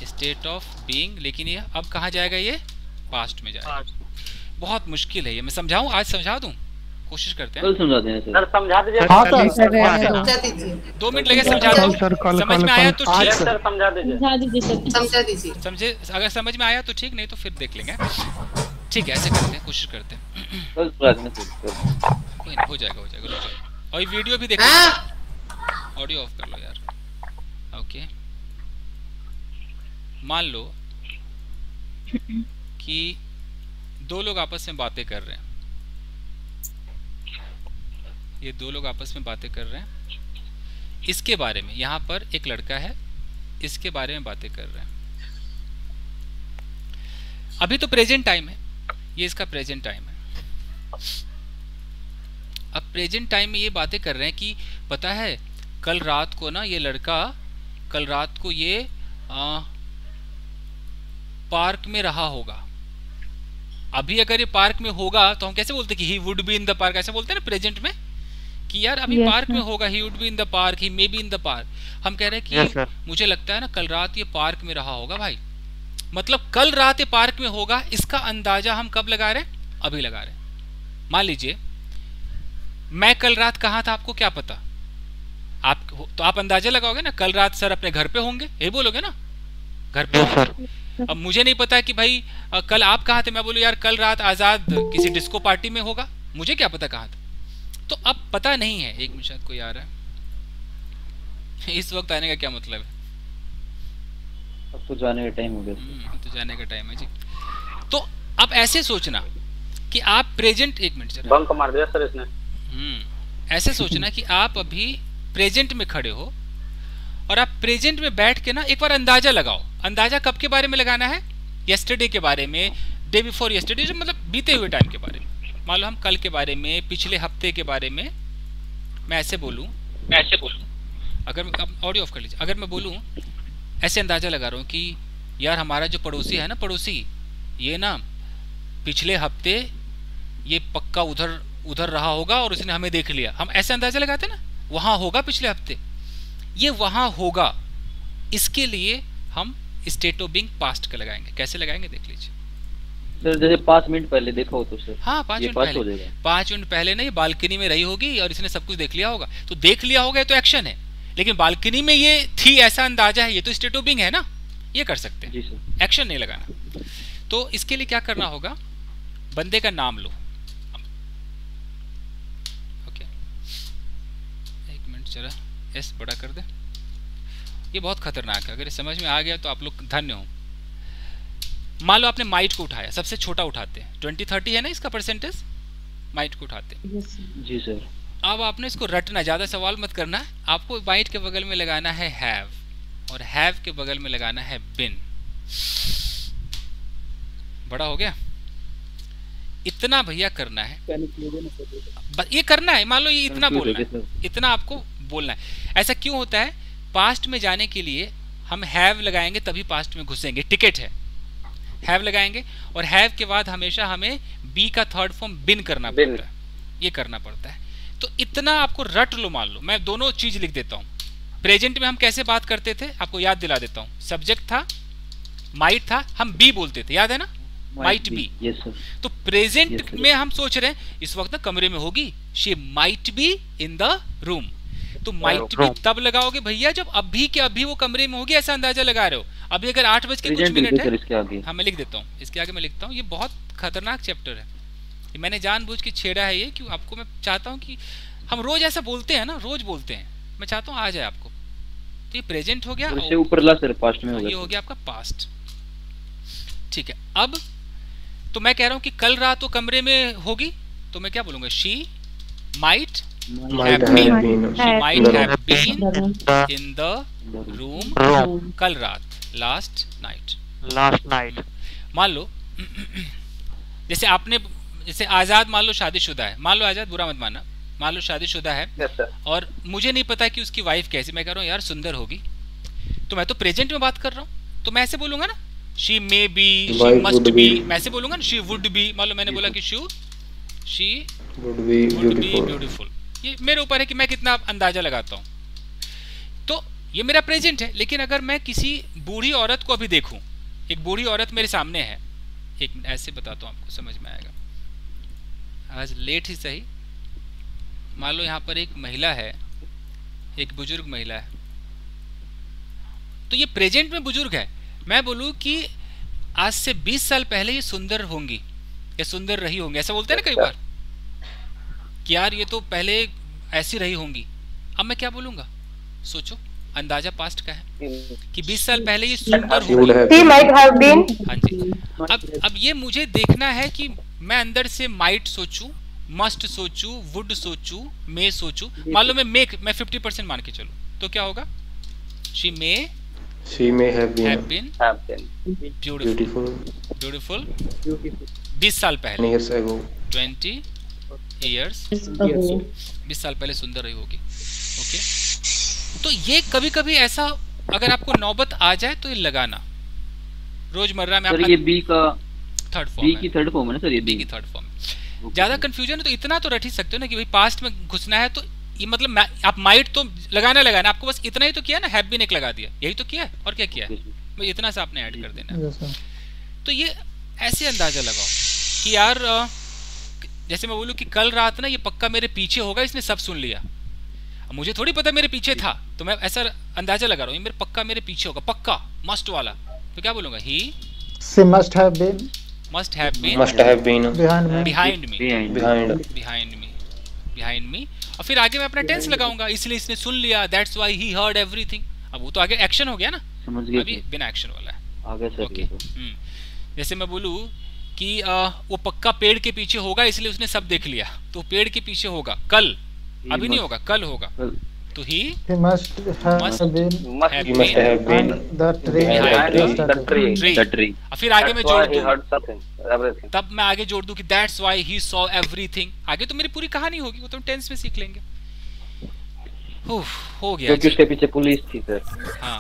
स्टेट ऑफ बीइंग, लेकिन ये अब कहाँ जाएगा, ये पास्ट में जाएगा। बहुत मुश्किल है ये, मैं समझाऊं, आज समझा दूं, कोशिश करते हैं। कल समझा दें सर, समझा दीजिए। हाँ सर, 2 मिनट लगे, समझा दूं। समझ में आया तो ठीक, सर समझा दीजिए। समझे, अगर समझ में आया तो ठीक, नहीं तो फिर देख लेंगे। ठीक है, ऐसे करते हैं, कोशिश करते हैं। कल समझा देना सर। कोई नहीं, हो जाएगा रुक जाओ। और ये वीडियो भी देखो, ऑडियो ऑफ कर लो यार। ओके, मान लो कि 2 लोग आपस में बातें कर रहे हैं, ये 2 लोग आपस में बातें कर रहे हैं इसके बारे में। यहाँ पर एक लड़का है, इसके बारे में बातें कर रहे हैं। अभी तो प्रेजेंट टाइम है, ये इसका प्रेजेंट टाइम है। अब प्रेजेंट टाइम में ये बातें कर रहे हैं कि पता है कल रात को ना ये लड़का कल रात को ये पार्क में रहा होगा। अभी अगर ये पार्क में होगा तो हम कैसे बोलते कि he would be in the park, ऐसे बोलते हैं ना प्रेजेंट में कि यार अभी पार्क में होगा, he would be in the park, he may be in the park. हम कह रहे हैं कि मुझे लगता है ना कल रात ये पार्क में रहा होगा भाई। मतलब कल रात ये पार्क में होगा, इसका अंदाजा हम कब लगा रहे हैं? अभी लगा रहे हैं। मान लीजिए मैं कल रात कहाँ था, आपको क्या पता? आप तो आप अंदाजा लगाओगे ना, कल रात सर अपने घर पे होंगे, यही बोलोगे ना, घर पे होंगे। अब मुझे नहीं पता कि भाई कल आप कहाँ थे, मैं बोलूँ यार कल रात आजाद किसी डिस्को पार्टी में होगा, मुझे क्या पता कहाँ था। तो अब पता नहीं है। एक मिनट, शायद कोई आ रहा है। इस वक्त आने का क्या मतलब है? अब तो जाने का टाइम हो गया। तो जाने का टाइम है जी। तो अब ऐसे सोचना कि आप प्रेजेंट, एक मिनट जरा, बंक मार दिया सर इसने। ऐसे सोचना कि आप अभी प्रेजेंट में खड़े हो और आप प्रेजेंट में बैठ के ना एक बार अंदाजा लगाओ। अंदाजा कब के बारे में लगाना है? यस्टरडे के बारे में, डे बिफोर यस्टरडे, जो मतलब बीते हुए टाइम के बारे में। मान लो हम कल के बारे में, पिछले हफ्ते के बारे में, मैं ऐसे बोलूं, अगर ऑडियो ऑफ कर लीजिए, अगर मैं बोलूं ऐसे अंदाजा लगा रहा हूं कि यार हमारा जो पड़ोसी है ना, पड़ोसी ये ना पिछले हफ्ते ये पक्का उधर रहा होगा और उसने हमें देख लिया। हम ऐसे अंदाजा लगाते ना, वहां होगा पिछले हफ्ते, ये वहां होगा। इसके लिए हम स्टेट ऑफ बीइंग पास्ट का लगाएंगे। कैसे लगाएंगे देख लीजिए। सर जैसे 5 मिनट पहले देखा हो तो सर, हाँ 5 मिनट पहले, 5 मिनट पहले नहीं, बालकनी में रही होगी और इसने सब कुछ देख लिया होगा। तो देख लिया होगा तो एक्शन है, लेकिन बालकनी में ये थी ऐसा अंदाजा है, ये तो स्टेट ऑफ बीइंग है ना, ये कर सकते हैं, एक्शन नहीं लगाना। तो इसके लिए क्या करना होगा, बंदे का नाम लो। ओके, एक मिनट जरा एस बड़ा कर दे। ये बहुत खतरनाक है, अगर ये समझ में आ गया तो आप लोग धन्य हो। मान लो आपने माइट को उठाया, सबसे छोटा उठाते हैं, 20-30 है ना इसका परसेंटेज, माइट को उठाते हैं। जी सर। अब आपने इसको रटना, ज्यादा सवाल मत करना है। आपको माइट के बगल में लगाना है हैव और हैव के बगल में लगाना है बिन। बड़ा हो गया? इतना भैया करना है, ये करना है। मान लो ये इतना बोलना है, इतना आपको बोलना है। ऐसा क्यों होता है? पास्ट में जाने के लिए हम हैव लगाएंगे तभी पास्ट में घुसेंगे, टिकट है। हैव लगाएंगे और हैव के बाद हमेशा हमें बी का थर्ड फॉर्म बिन करना पड़ता है, ये करना पड़ता है। तो इतना आपको रट लो। मान लो मैं दोनों चीज लिख देता हूँ। प्रेजेंट में हम कैसे बात करते थे आपको याद दिला देता हूँ। सब्जेक्ट था, माइट था, हम बी बोलते थे, याद है ना, माइट बी। तो प्रेजेंट में हम सोच रहे हैं इस वक्त ना कमरे में होगी, she might be in the room. तो माइट बी तब लगाओगे भैया जब अभी के अभी वो कमरे में होगी, ऐसा अंदाजा लगा रहे हो। अभी अगर 8 बज के कुछ मिनट है, हाँ मैं लिख देता हूँ, इसके आगे मैं लिखता हूँ। ये बहुत खतरनाक चैप्टर है, ये मैंने जानबूझ के छेड़ा है ये, क्यों आपको मैं चाहता हूँ कि हम रोज ऐसा बोलते हैं ना, रोज बोलते हैं, मैं चाहता हूँ आ जाए आपको। तो ये प्रेजेंट हो गया, ऊपर ला सर पास्ट में हो गया, ये हो गया आपका पास्ट। ठीक है, अब तो मैं कह रहा हूँ कि कल रात तो कमरे में होगी, तो मैं क्या बोलूंगा, she might have been in the room कल रात, last night। मान लो जैसे आपने, जैसे आजाद मान लो शादीशुदा है, मान लो आजाद बुरा मत मानना, मान लो शादीशुदा है और मुझे नहीं पता कि उसकी वाइफ कैसी, मैं कह रहा हूँ यार सुंदर होगी, तो मैं तो प्रेजेंट में बात कर रहा हूँ, तो मैं ऐसे बोलूंगा ना, she may be, she must be, मैं ऐसे बोलूंगा ना, शी वुड बी। मान लो मैंने बोला कि शी वुड बी ब्यूटीफुल। ये मेरे ऊपर है कि मैं कितना अंदाजा लगाता हूँ। तो ये मेरा प्रेजेंट है। लेकिन अगर मैं किसी बूढ़ी औरत को अभी देखूं, एक बूढ़ी औरत मेरे सामने है, एक मिनट ऐसे बताता हूँ आपको समझ में आएगा, आज लेट ही सही। मान लो यहाँ पर एक महिला है, एक बुजुर्ग महिला है, तो ये प्रेजेंट में बुजुर्ग है। मैं बोलूँ कि आज से 20 साल पहले ये सुंदर होंगी या सुंदर रही होंगी, ऐसा बोलते हैं ना कई बार कि यार ये तो पहले ऐसी रही होंगी। अब मैं क्या बोलूंगा, सोचो, अंदाजा पास्ट का है कि 20 साल पहले ये सुंदर होंगी। हाँ जी। अब ये मुझे देखना है कि मैं अंदर से माइट सोचूं, मस्ट सोचूं, वुड सोचूं, मे सोचूं। मान लो मैं 50% मान के चलूं, तो क्या होगा, she may She may have have been been beautiful. beautiful Beautiful 20 साल पहले, years ago. 20 years 20 साल पहले सुंदर रही होगी। ओके, तो ये कभी कभी ऐसा अगर आपको नौबत आ जाए तो ये लगाना रोजमर्रा में। सर ये बी का थर्ड फॉर्म बी की थर्ड फॉर्म है ना सर, ये बी की थर्ड फॉर्म। ज्यादा कंफ्यूजन है तो इतना तो रट ही सकते हो ना कि भाई पास्ट में घुसना है तो ये मतलब आप माइट तो लगाना आपको, बस इतना ही तो किया ना, हैव बीन एक लगा दिया, यही तो किया है और क्या किया है, भाई इतना सा आपने ऐड कर देना। तो ये ऐसे अंदाजा लगाओ कि यार जैसे मैं बोलूं कि कल रात ना ये पक्का मेरे पीछे होगा, इसने सब सुन लिया, मुझे थोड़ी पता मेरे पीछे था, तो मैं ऐसा अंदाजा लगा रहा हूँ ये मेरे पक्का मेरे पीछे होगा, पक्का मस्ट वाला। तो क्या बोलूंगा, ही must have been behind me और फिर आगे मैं अपना टेंस लगाऊंगा, इसलिए इसने सुन लिया, that's why he heard everything. अब वो तो आगे एक्शन हो गया ना, समझ गए, अभी बिना एक्शन वाला है आगे सर। ओके जैसे मैं बोलूं कि वो पक्का पेड़ के पीछे होगा इसलिए उसने सब देख लिया, तो पेड़ के पीछे होगा कल, अभी नहीं होगा, कल होगा। तो he must have been the tree. और फिर आगे मैं जोड़ दूं, तब मैं आगे जोड़ दूं कि that's why he saw everything। आगे तो मेरी पूरी कहानी होगी, वो तो हम टेंस में सीख लेंगे। हो गया, क्योंकि उसके पीछे पुलिस थी सर। हाँ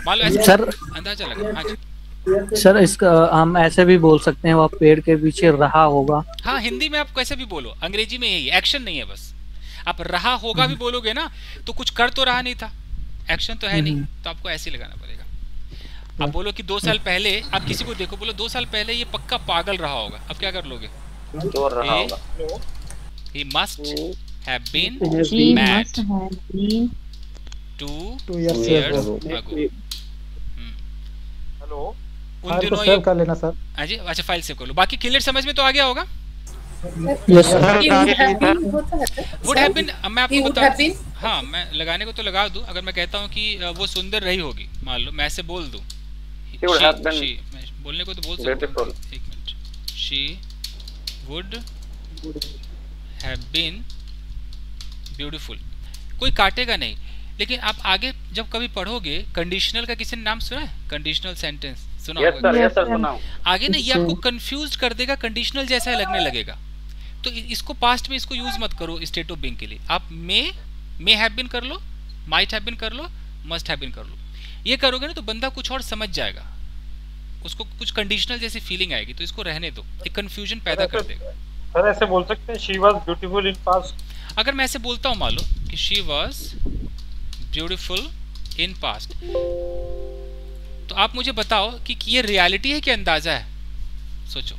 मान लो ऐसे सर अंदाजा लगा। हाँ जी सर, इसका हम ऐसे भी बोल सकते हैं वह पेड़ के पीछे रहा होगा। हाँ हिंदी में आप कैसे भी बोलो, अंग्रेजी में यही एक्शन नहीं है, बस आप रहा होगा भी बोलोगे ना तो कुछ कर तो रहा नहीं था, एक्शन तो है नहीं, तो आपको ऐसे लगाना पड़ेगा। आप बोलो कि 2 साल पहले, आप किसी को देखो बोलो 2 साल पहले ये पक्का पागल रहा होगा, अब क्या कर लोगे, he must have been mad 2 years ago। Hello उन दिनों सेव कर लेना सर। हाँ जी, अच्छा फाइल सेव कर लो। बाकी क्लियर समझ में तो आ गया होगा। Yes sir. Would have been, मैं आपको बताऊं, हाँ मैं लगाने को तो लगा दूं, अगर मैं कहता हूं कि वो सुंदर रही होगी, मान लो मैं ऐसे बोल दूं, बोलने को तो बोल सकता हूं, एक minute, she would have been beautiful, कोई काटेगा नहीं। लेकिन आप आगे जब कभी पढ़ोगे, कंडीशनल का किसी ने नाम सुना है, कंडीशनल सेंटेंस सुना होगा? यस सर सुना हूं। आगे ना ये आपको कंफ्यूज कर देगा, कंडीशनल जैसा लगने लगेगा, तो इसको पास्ट में इसको यूज मत करो स्टेट ऑफ बीइंग के लिए। आप मे हैव बीन कर लो, माइट हैव बीन कर लो, मस्ट हैव बीन कर लो। ये करोगे ना तो बंदा कुछ और समझ जाएगा, उसको कुछ कंडीशनल जैसी फीलिंग आएगी, तो इसको रहने दो, एक कंफ्यूजन पैदा कर देगा। सर ऐसे बोल सकते हैं she was beautiful in past. अगर मैं ऐसे बोलता हूँ मान लो कि she was beautiful in past, तो आप मुझे बताओ कि ये रियलिटी है कि अंदाजा है? सोचो,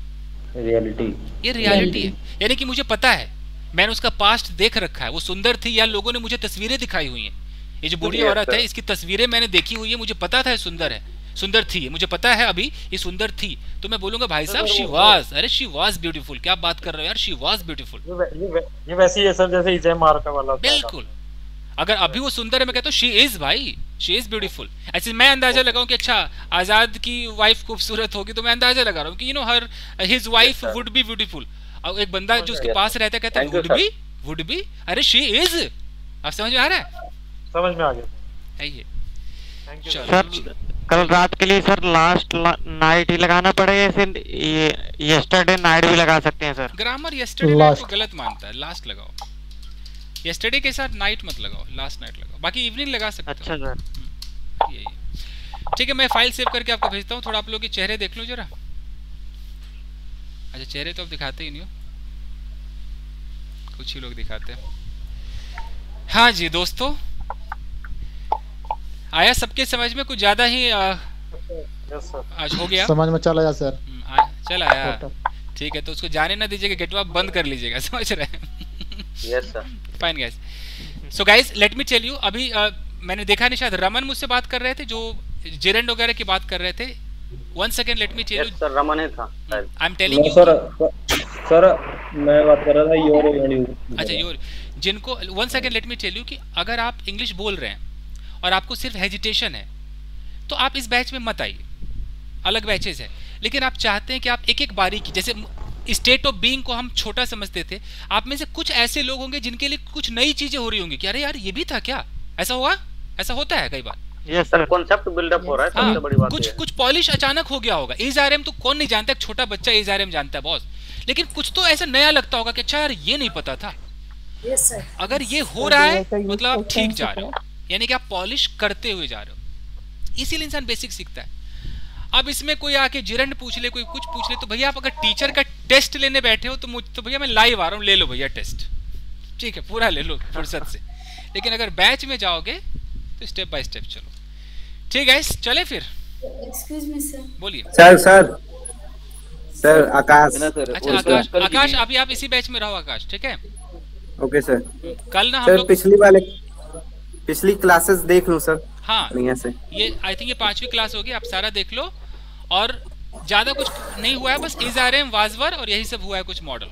रियलिटी, ये रियलिटी है, यानी कि मुझे पता है, मैंने उसका पास्ट देख रखा है, वो सुंदर थी, या लोगों ने मुझे तस्वीरें दिखाई हुई हैं, ये जो बूढ़ी औरत है इसकी तस्वीरें मैंने देखी हुई है, मुझे पता था ये सुंदर थी, मुझे पता है अभी ये सुंदर थी, तो मैं बोलूंगा भाई साहब शी वाज, अरे शी वाज ब्यूटीफुल, क्या बात कर रहे हो यार, शी वाज ब्यूटीफुल। ये वैसी है सर जैसे इजे मार्का वाला। बिल्कुल, अगर अभी वो सुंदर है मैं कहता हूँ शी इज, भाई शी इज ब्यूटीफुल। ऐसे मैं अंदाजा लगाऊं कि अच्छा आजाद की वाइफ खूबसूरत होगी, तो मैं अंदाजा लगा रहा हूँ कि you know her his wife would be beautiful. और एक बंदा जो उसके पास रहता है कहता है वुड बी, अरे शी इज। आप समझ में आ रहा है? समझ में आ गया। है ये। सर कल रात के लिए सर लास्ट नाइट ही लगाना पड़ेगा, ये यस्टरडे नाइट भी लगा सकते हैं सर? ग्रामर यस्टरडे नाइट को गलत मानता है, लास्ट लगाओ, यस्टरडे के साथ नाइट मत लगाओ, लास्ट नाइट लगाओ, बाकी इवनिंग लगा सकते हो। अच्छा सर यही ठीक है, मैं फाइल सेव करके आपको भेजता हूँ, थोड़ा आप लोग के चेहरे देख लो जरा। अच्छा चेहरे तो आप दिखाते ही नहीं हो, कुछ ही लोग दिखाते हैं। हाँ जी दोस्तों, आया सबके समझ में? कुछ ज्यादा ही आज हो गया, समझ में चला सर, चल आया, ठीक है, तो उसको जाने ना दीजिएगा, गेटवा बंद कर लीजिएगा, समझ रहे हैं? Yes sir, fine guys. So guys let me tell you, अभी मैंने देखा नहीं, शायद रमन मुझसे बात कर रहे थे, जो जेरेंड वगैरह की बात कर रहे थे। 1 second let me tell you. Sir Raman है था, I am telling you sir मैं बात कर रहा था योर। अच्छा योर, जिनको 1 second let me tell you कि अगर आप इंग्लिश बोल रहे हैं और आपको सिर्फ हेजिटेशन है तो आप इस बैच में मत आइए, अलग बैचेस है, लेकिन आप चाहते हैं कि आप एक एक बारीकी, जैसे स्टेट ऑफ बीइंग को हम छोटा समझते थे, आप में से कुछ ऐसे लोग होंगे जिनके लिए कुछ नई चीजें हो रही होंगी कि अरे यार ये भी था क्या, ऐसा हुआ, ऐसा होता है कई बार, यस सर कॉन्सेप्ट बिल्डअप हो रहा है, सबसे बड़ी बात है। कुछ पॉलिश अचानक हो गया होगा। एजआरएम तो कौन नहीं जानता, एक छोटा बच्चा एजआरएम जानता है बॉस, लेकिन कुछ तो ऐसा नया लगता होगा कि अच्छा यार ये नहीं पता था। Yes sir. अगर ये हो रहा है मतलब आप ठीक जा रहे हो, यानी कि आप पॉलिश करते हुए जा रहे हो, इसीलिए इंसान बेसिक सीखता है। अब इसमें कोई आके जिरंड पूछ ले, कोई कुछ पूछ ले, तो भैया आप अगर टीचर का टेस्ट लेने बैठे हो तो भैया मैं लाइव आ रहा हूँ, ले लो भैया टेस्ट, ठीक है पूरा ले लो फुर्सत से। लेकिन अगर बैच में जाओगे तो स्टेप बाय स्टेप चलो। ठीक है चले फिर। Excuse me sir. बोलिए सर आकाश। अच्छा आकाश अभी आप इसी बैच में रहो आकाश, ठीक है? Okay sir. कल ना हम लोग पिछली क्लासेस देख लूं सर। हाँ से ये आई थिंक ये 5वीं क्लास होगी, आप सारा देख लो। और ज्यादा कुछ नहीं हुआ है, बस एजआरएम वाजवर और यही सब हुआ है, कुछ मॉडल।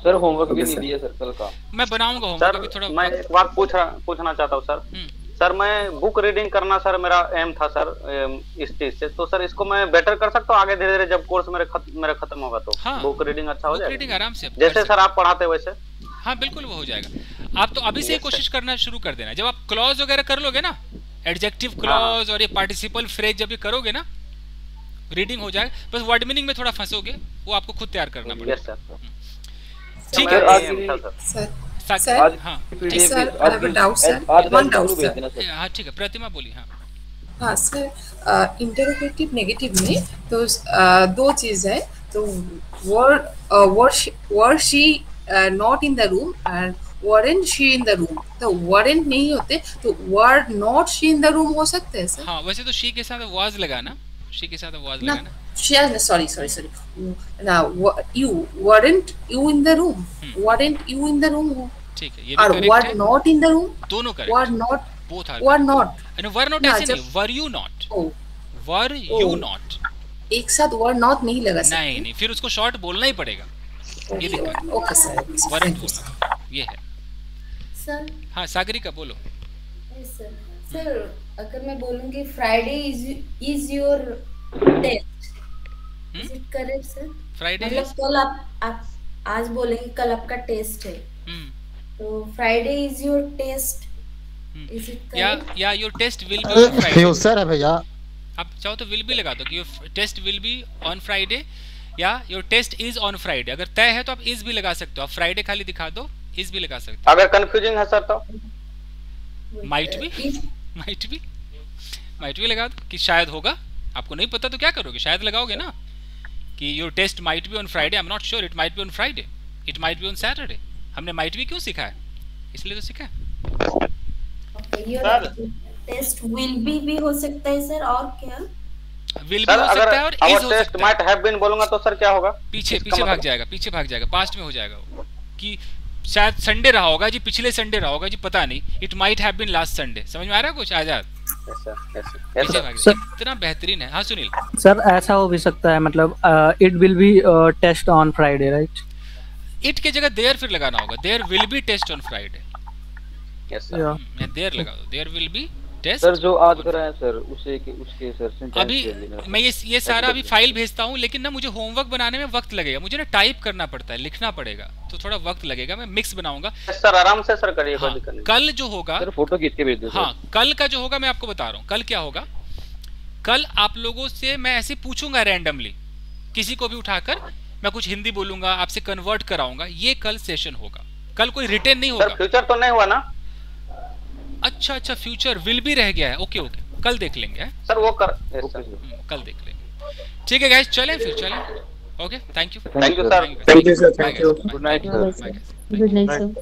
सर होमवर्क भी नहीं दिया सर कल का। मैं बनाऊंगा होमवर्क अभी थोड़ा। मैं एक बात पूछना चाहता हूँ सर। सर मैं बुक रीडिंग करना सर मेरा एम था सर इस चीज से, तो सर इसको मैं बेटर कर सकता हूँ आगे धीरे धीरे जब कोर्स मेरा खत्म होगा तो। हाँ, बुक रीडिंग अच्छा हो जाएगा। रीडिंग आराम से जैसे सर आप पढ़ाते वैसे। हाँ बिल्कुल वो हो जाएगा। आप तो अभी से ही कोशिश करना शुरू कर देना। जब आप क्लॉज वगैरह कर लोगे ना, एडजेक्टिव क्लॉज और ये पार्टिसिपल फ्रेज जब ये करोगे ना, रीडिंग हो जाएगा। बस वर्ड मीनिंग में थोड़ा फंसोगे, वो आपको खुद तैयार करना पड़ेगा। ठीक है सर। हाँ ठीक है प्रतिमा बोली। हाँ हाँ सर, इंटरोगेटिव नेगेटिव में तो दो चीज है। तो were she not in the room and weren't she in the room। तो weren't नहीं होते तो were not she in the room हो सकते हैं सर। हाँ वैसे तो she के साथ was लगाना, she के साथ was लगाना। sorry now you weren't you in the room, weren't you in the room हो। ठीक है ये और were not in the room, दोनों correct. were not, both are were not and were not ऐसे नहीं, were you not, were you not एक साथ were not नहीं लगा सकते। नहीं फिर उसको शॉर्ट बोलना ही पड़ेगा। ये दिक्कत। ओके सर weren't बोलना ये है सर। हाँ सागरिका बोलो। सर अगर मैं बोलूँगी Friday is your test, is it correct sir? Friday मतलब कल आप आज बोलेंगे कल आपका टेस्ट है, तो Friday is your test, is it correct? या your test will be on Friday. Future है भैया, आप चाहो तो विल भी लगा दो कि your test will be on Friday, या your test is on Friday. अगर तय है तो आप इज भी लगा सकते हो, आप फ्राइडे खाली दिखा दो, इस भी लगा सकते हो। अगर कंफ्यूजिंग है सर तो माइट भी लगा दो कि शायद होगा, आपको नहीं पता तो क्या करोगे, शायद लगाओगे ना कि your test might be on Friday, I am not sure, it might be on Friday, it might be on Saturday. हमने माइट भी क्यों सीखा है, इसलिए तो सीखा है। टेस्ट विल बी भी हो सकता है सर, और क्या विल भी हो सकता है और इज हो सकता है। माइट हैव बीन बोलूंगा तो सर क्या होगा, पीछे भाग जाएगा, पास्ट में हो जाएगा वो कि शायद संडे रहा होगा जी, पिछले संडे रहा होगा जी, पता नहीं, it might have been last Sunday. समझ में आ रहा है कुछ आजाद? इतना बेहतरीन है। हाँ सुनील सर ऐसा हो भी सकता है, मतलब it will be test on Friday right? It के जगह देयर फिर लगाना होगा, there will be test on Friday. There लगा दो, there will be test. Sir जो आज करा है सर उसके सर अभी मैं ये सारा अभी फाइल भेजता हूँ, लेकिन ना मुझे होमवर्क बनाने में वक्त लगेगा, मुझे ना टाइप करना पड़ता है, लिखना पड़ेगा, तो थोड़ा वक्त लगेगा। मैं मिक्स बनाऊंगा सर, आराम से सर करिए। हाँ, कल जो होगा सर फोटो खींच के भेज दो। हाँ कल का जो होगा मैं आपको बता रहा हूँ कल क्या होगा। कल आप लोगों से मैं ऐसे पूछूंगा रैंडमली, किसी को भी उठाकर मैं कुछ हिंदी बोलूंगा, आपसे कन्वर्ट कराऊंगा, ये कल सेशन होगा। कल कोई रिटेन नहीं होगा। फ्यूचर तो नहीं हुआ ना? अच्छा फ्यूचर विल भी रह गया है। ओके कल देख लेंगे सर, वो कल देख लेंगे। ठीक है गाइस, चलें फिर चलें। Okay thank you sir, thank you sir, thank you. Good night sir.